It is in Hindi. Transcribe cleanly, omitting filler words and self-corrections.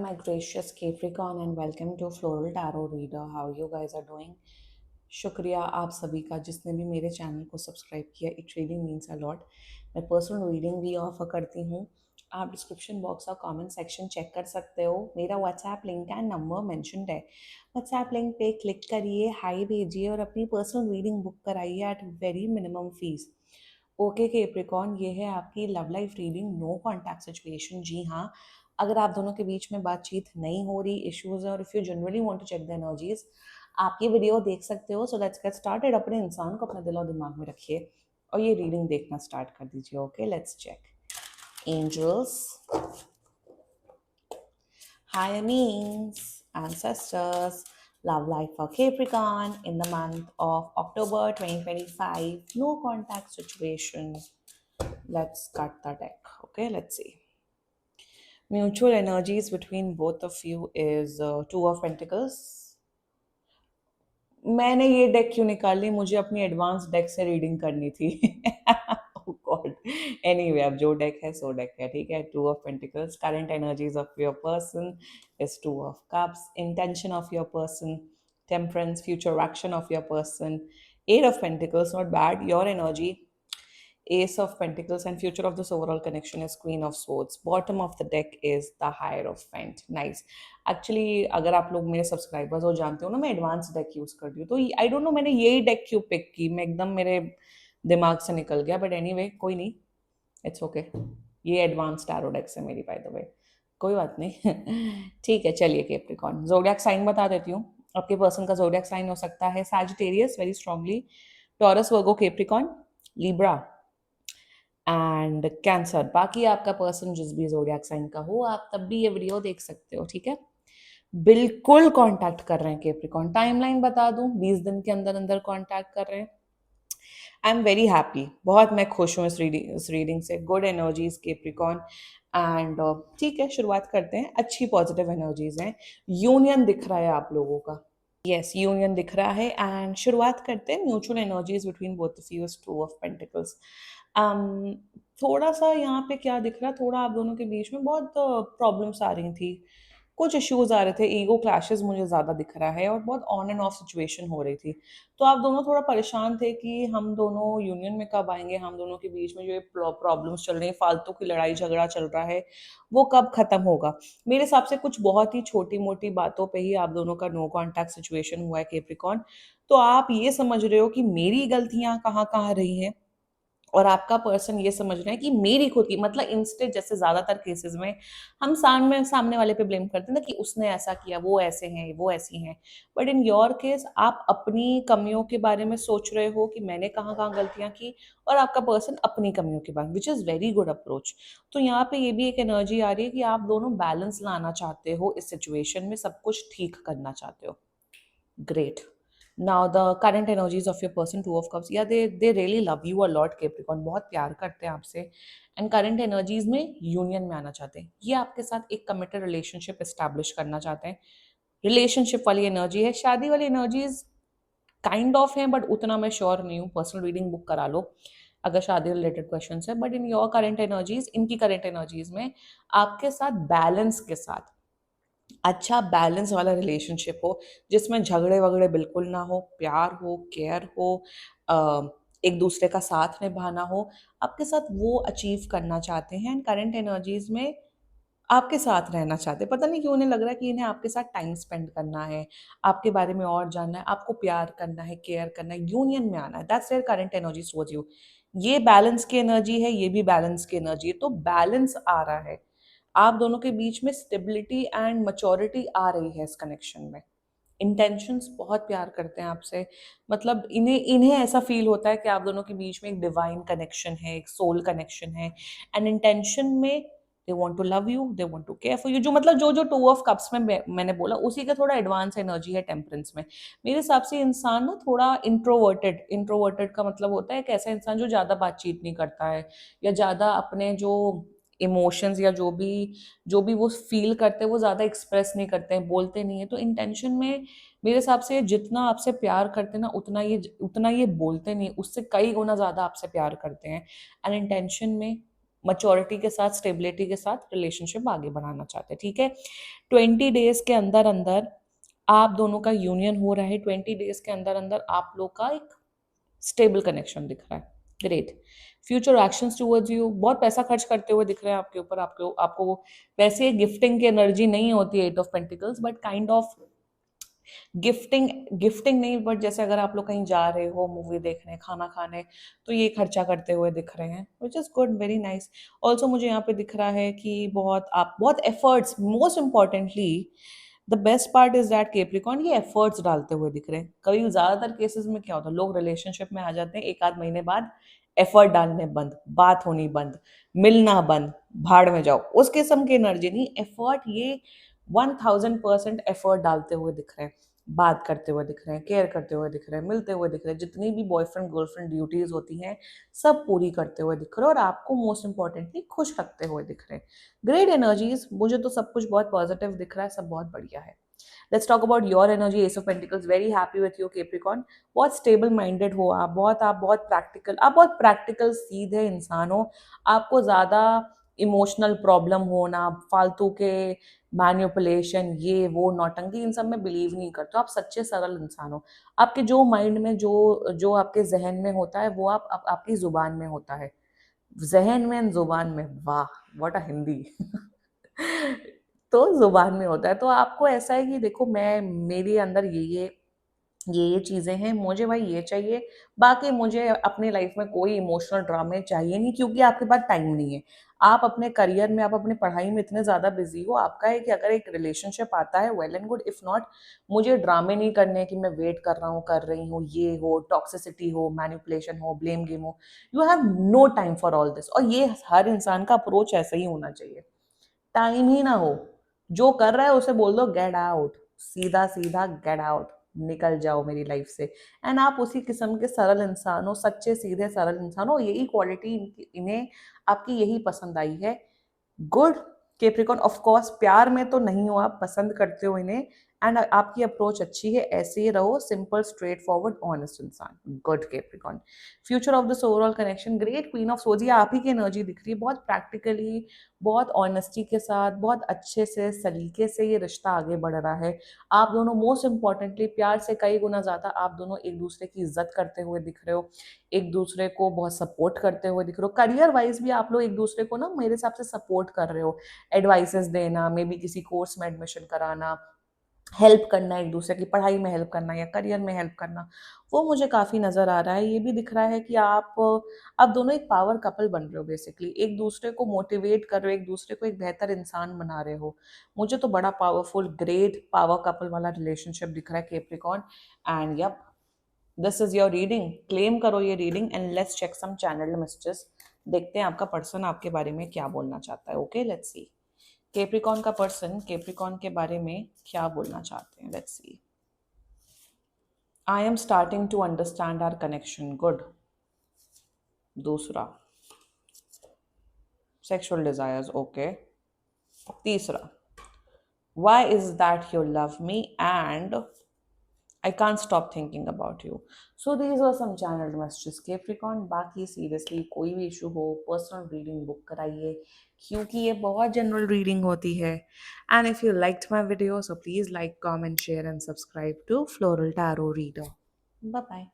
My gracious Capricorn and welcome to Floral Tarot Reader. How you guys are doing? शुक्रिया आप सभी का जिसने भी मेरे चैनल को सब्सक्राइब किया. It really means a lot. मैं पर्सनल रीडिंग भी ऑफर करती हूँ. आप डिस्क्रिप्शन बॉक्स और कमेंट सेक्शन चेक कर सकते हो. मेरा WhatsApp link and number mentioned है. व्हाट्सएप लिंक पे क्लिक करिए, हाई भेजिए और अपनी पर्सनल रीडिंग बुक कराइए at very minimum fees. Okay Capricorn, ये है आपकी love life reading. No contact situation. जी हाँ, अगर आप दोनों के बीच में बातचीत नहीं हो रही, इश्यूज है और if you generally want to check the energies, आप ये वीडियो देख सकते हो. So let's get started. अपने इंसान को अपने दिल और दिमाग में रखिए और ये रीडिंग देखना स्टार्ट कर दीजिए. Okay, let's check. Angels, higher means, ancestors, love life for Capricorn in the month of October 2025. No contact situation. Let's cut the deck. Okay, let's see. Mutual energies between both of you is Two of Pentacles. मैंने ये डेक क्यों निकाली? मुझे अपनी एडवांस डेक से रीडिंग करनी थी. Oh God. Anyway, अब जो डेक है सो डेक है, ठीक है. Two of Pentacles, current energies of your person is Two of Cups, intention of your person, Temperance, future action of your person, Eight of Pentacles, not bad. Your energy, Ace of Pentacles, and future of this overall connection is Queen of Swords. Bottom of the deck is the Hierophant. Nice. Actually, अगर आप लोग मेरे सब्सक्राइबर्स हो जानते हो ना, मैं एडवांस डेक यूज करती हूँ, तो आई डोंट नो मैंने यही डेक क्यों पिक की. मैं एकदम मेरे दिमाग से निकल गया. बट एनीवे, कोई नहीं, इट्स ओके. ये एडवांस टैरो डेक से मेरी, बाय द वे. कोई बात नहीं. ठीक है, चलिए कैप्रिकॉर्न, जोडियाक साइन बता देती हूँ. आपके पर्सन का जोडियाक साइन हो सकता है Sagittarius very strongly, taurus, Virgo, Capricorn, Libra and cancer. बाकी आपका पर्सन जिस भी जोडियाक साइन का हो, आप तब भी ये वीडियो देख सकते हो, ठीक है. बिल्कुल कांटेक्ट कर रहे हैं कैप्रिकॉर्न. टाइमलाइन बता दूं, 20 दिन के अंदर अंदर कांटेक्ट कर रहे हैं. आई एम वेरी हैप्पी, बहुत मैं खुश हूँ इस रीडिंग से. Good energies Capricorn. एंड ठीक है, शुरुआत करते हैं. अच्छी पॉजिटिव एनर्जीज हैं. यूनियन दिख रहा है आप लोगों का. यस, यूनियन दिख रहा है. एंड शुरुआत करते हैं. Mutual energies between both of you is Two of pentacles. थोड़ा सा यहाँ पे क्या दिख रहा है, थोड़ा आप दोनों के बीच में बहुत प्रॉब्लम्स आ रही थी, कुछ इश्यूज आ रहे थे, ईगो क्लैशेस मुझे ज़्यादा दिख रहा है और बहुत ऑन एंड ऑफ सिचुएशन हो रही थी. तो आप दोनों थोड़ा परेशान थे कि हम दोनों यूनियन में कब आएंगे, हम दोनों के बीच में जो ये प्रॉब्लम्स चल रही हैं, फालतू की लड़ाई झगड़ा चल रहा है, वो कब खत्म होगा. मेरे हिसाब से कुछ बहुत ही छोटी मोटी बातों पे ही आप दोनों का नो कॉन्टैक्ट सिचुएशन हुआ है कैप्रिकॉर्न. तो आप ये समझ रहे हो कि मेरी गलतियां कहाँ कहाँ रही हैं और आपका पर्सन ये समझ रहे हैं कि मेरी खुद की, मतलब इंस्टेंट, जैसे ज्यादातर केसेस में हम सामने वाले पे ब्लेम करते हैं ना कि उसने ऐसा किया, वो ऐसे हैं, वो ऐसी हैं. बट इन योर केस आप अपनी कमियों के बारे में सोच रहे हो कि मैंने कहाँ कहाँ गलतियां की, और आपका पर्सन अपनी कमियों के बारे में, which is very good approach. तो यहाँ पे ये भी एक एनर्जी आ रही है कि आप दोनों बैलेंस लाना चाहते हो इस सिचुएशन में, सब कुछ ठीक करना चाहते हो. Great. Now the current energies of your person, Two of Cups. Yeah, they really love you a lot, Capricorn. बहुत प्यार करते हैं आपसे. एंड करंट एनर्जीज में यूनियन में आना चाहते हैं. ये आपके साथ एक कमिटेड रिलेशनशिप एस्टैब्लिश करना चाहते हैं. रिलेशनशिप वाली एनर्जी है. शादी वाली एनर्जीज काइंड ऑफ है, बट उतना मैं श्योर नहीं हूँ. पर्सनल रीडिंग बुक करा लो अगर शादी रिलेटेड क्वेश्चन है. But in your current energies, इनकी करंट एनर्जीज में आपके साथ बैलेंस के साथ अच्छा बैलेंस वाला रिलेशनशिप हो, जिसमें झगड़े वगड़े बिल्कुल ना हो, प्यार हो, केयर हो, एक दूसरे का साथ निभाना हो, आपके साथ वो अचीव करना चाहते हैं. एंड करंट एनर्जीज में आपके साथ रहना चाहते हैं. पता नहीं क्यों उन्हें लग रहा है कि इन्हें आपके साथ टाइम स्पेंड करना है, आपके बारे में और जानना है, आपको प्यार करना है, केयर करना है, यूनियन में आना है. That's their current energy towards you. ये बैलेंस की एनर्जी है, ये भी बैलेंस की एनर्जी है. तो बैलेंस आ रहा है. आप दोनों के बीच में स्टेबिलिटी एंड मैच्योरिटी आ रही है इस कनेक्शन में. इंटेंशंस बहुत प्यार करते हैं आपसे. मतलब इन्हें इन्हें ऐसा फील होता है कि आप दोनों के बीच में एक डिवाइन कनेक्शन है, एक सोल कनेक्शन है. एंड इंटेंशन में they want to love you, they want to care for you. जो मतलब जो जो टू ऑफ कप्स में मैंने बोला, उसी का थोड़ा एडवांस एनर्जी है टेम्परेंस में. मेरे हिसाब से इंसान ना थोड़ा इंट्रोवर्टेड, इंट्रोवर्टेड का मतलब होता है एक ऐसा इंसान जो ज़्यादा बातचीत नहीं करता है, या ज़्यादा अपने जो इमोशंस या जो भी वो फील करते हैं वो ज़्यादा एक्सप्रेस नहीं करते हैं, बोलते नहीं है. तो इंटेंशन में मेरे हिसाब से जितना आपसे प्यार करते हैं ना, उतना ये बोलते नहीं, उससे कई गुना ज़्यादा आपसे प्यार करते हैं. एंड इंटेंशन में मैच्योरिटी के साथ, स्टेबिलिटी के साथ रिलेशनशिप आगे बढ़ाना चाहते हैं, ठीक है। 20 डेज के अंदर अंदर आप दोनों का यूनियन हो रहा है, 20 डेज के अंदर अंदर आप लोग का एक स्टेबल कनेक्शन दिख रहा है। Great. Future actions towards you, बहुत पैसा खर्च करते हुए दिख रहे हैं आपके ऊपर, आपको आपको वैसे गिफ्टिंग की एनर्जी नहीं होती है 8 of pentacles, but kind of gifting, gifting नहीं, बट जैसे अगर आप लोग कहीं जा रहे हो मूवी देखने, खाना खाने, तो ये खर्चा करते हुए दिख रहे हैं, which is good, very nice. Also मुझे यहाँ पे दिख रहा है कि बहुत आप बहुत efforts, most importantly the best part is that Capricorn ये एफर्ट्स डालते हुए दिख रहे हैं। कभी ज्यादातर केसेस में क्या होता है, लोग रिलेशनशिप में आ जाते हैं, एक आध महीने बाद एफर्ट डालने बंद, बात होनी बंद, मिलना बंद, भाड़ में जाओ, उस किस्म की एनर्जी नहीं, एफर्ट ये 1000% एफर्ट डालते हुए दिख रहे हैं, बात करते हुए दिख रहे हैं, केयर करते हुए दिख रहे हैं, मिलते हुए दिख रहे हैं, जितनी भी बॉयफ्रेंड गर्लफ्रेंड ड्यूटीज होती हैं सब पूरी करते हुए दिख रहे हैं, और आपको मोस्ट इंपॉर्टेंटली खुश रखते हुए दिख रहे हैं। ग्रेट एनर्जीज, मुझे तो सब कुछ बहुत पॉजिटिव दिख रहा है, सब बहुत बढ़िया है। Let's talk about your energy, S of pentacles, very happy with your Capricorn. बहुत स्टेबल माइंडेड हो आप बहुत प्रैक्टिकल, आप बहुत प्रैक्टिकल सीधे इंसान हो। आपको ज्यादा इमोशनल प्रॉब्लम हो ना, फालतू के मैन्युपुलेशन, ये वो नौटंकी, इन सब में बिलीव नहीं करते हो, आप सच्चे सरल इंसान हो। आपके जो माइंड में जो जो आपके जहन में होता है वो आपकी जुबान में होता है, जहन में एंड जुबान में, वाह व्हाट अ हिंदी तो जुबान में होता है, तो आपको ऐसा है कि देखो मैं, मेरे अंदर ये चीजें हैं, मुझे भाई ये चाहिए, बाकी मुझे अपने लाइफ में कोई इमोशनल ड्रामे चाहिए नहीं, क्योंकि आपके पास टाइम नहीं है। आप अपने करियर में, आप अपनी पढ़ाई में इतने ज्यादा बिजी हो, आपका है कि अगर एक रिलेशनशिप आता है well and good, if not, मुझे ड्रामे नहीं करने कि मैं वेट कर रहा हूँ, कर रही हूँ, ये हो, टॉक्सिसिटी हो, मैनिपुलेशन हो, ब्लेम गेम हो, you have no time for all this. और ये हर इंसान का अप्रोच ऐसा ही होना चाहिए, टाइम ही ना हो, जो कर रहा है उसे बोल दो गेट आउट, सीधा सीधा गेट आउट, निकल जाओ मेरी लाइफ से। एंड आप उसी किस्म के सरल इंसान हो, सच्चे सीधे सरल इंसान हो, यही क्वालिटी इन्हें, आपकी यही पसंद आई है। गुड। केप्रिकॉन, ऑफ कोर्स प्यार में तो नहीं हो, आप पसंद करते हो इन्हें, एंड आपकी अप्रोच अच्छी है, ऐसे ही रहो, सिंपल स्ट्रेट फॉरवर्ड ऑनेस्ट इंसान। Good Capricorn. Future of this overall connection, great, queen of सोज, ये आप ही की एनर्जी दिख रही है, बहुत प्रैक्टिकली, बहुत ऑनेस्टी के साथ, बहुत अच्छे से सलीके से ये रिश्ता आगे बढ़ रहा है। आप दोनों मोस्ट इंपॉर्टेंटली प्यार से कई गुना ज्यादा आप दोनों एक दूसरे की इज्जत करते हुए दिख रहे हो, एक दूसरे को बहुत सपोर्ट करते हुए दिख रहे हो। करियर वाइज भी आप लोग एक दूसरे को ना मेरे हिसाब से सपोर्ट कर रहे हो, एडवाइसेस देना, मे बी किसी कोर्स में एडमिशन कराना, हेल्प करना, एक दूसरे की पढ़ाई में हेल्प करना या करियर में हेल्प करना, वो मुझे काफी नजर आ रहा है। ये भी दिख रहा है कि आप दोनों एक पावर कपल बन रहे हो, बेसिकली एक दूसरे को मोटिवेट कर रहे हो, एक दूसरे को एक बेहतर इंसान बना रहे हो। मुझे तो बड़ा पावरफुल, ग्रेट पावर कपल वाला रिलेशनशिप दिख रहा है Capricorn. And yup, this is your reading, claim करो ये reading, and let's check some channel messages. देखते हैं आपका पर्सन आपके बारे में क्या बोलना चाहता है। ओके, लेट्स सी केप्रिकॉन का पर्सन केप्रिकॉन के बारे में क्या बोलना चाहते हैं। Let's see. I am starting to understand our connection, good. दूसरा, सेक्सुअल डिजायर्स, ओके। तीसरा, why is that you love me and I can't stop thinking about you. So these were some channeled messages Capricorn. बाकी सीरियसली कोई भी इशू हो, पर्सनल रीडिंग बुक कराइए, क्योंकि ये बहुत जनरल रीडिंग होती है। And if you liked my video, so please like, comment, share and subscribe to Floral Tarot Reader. Bye bye.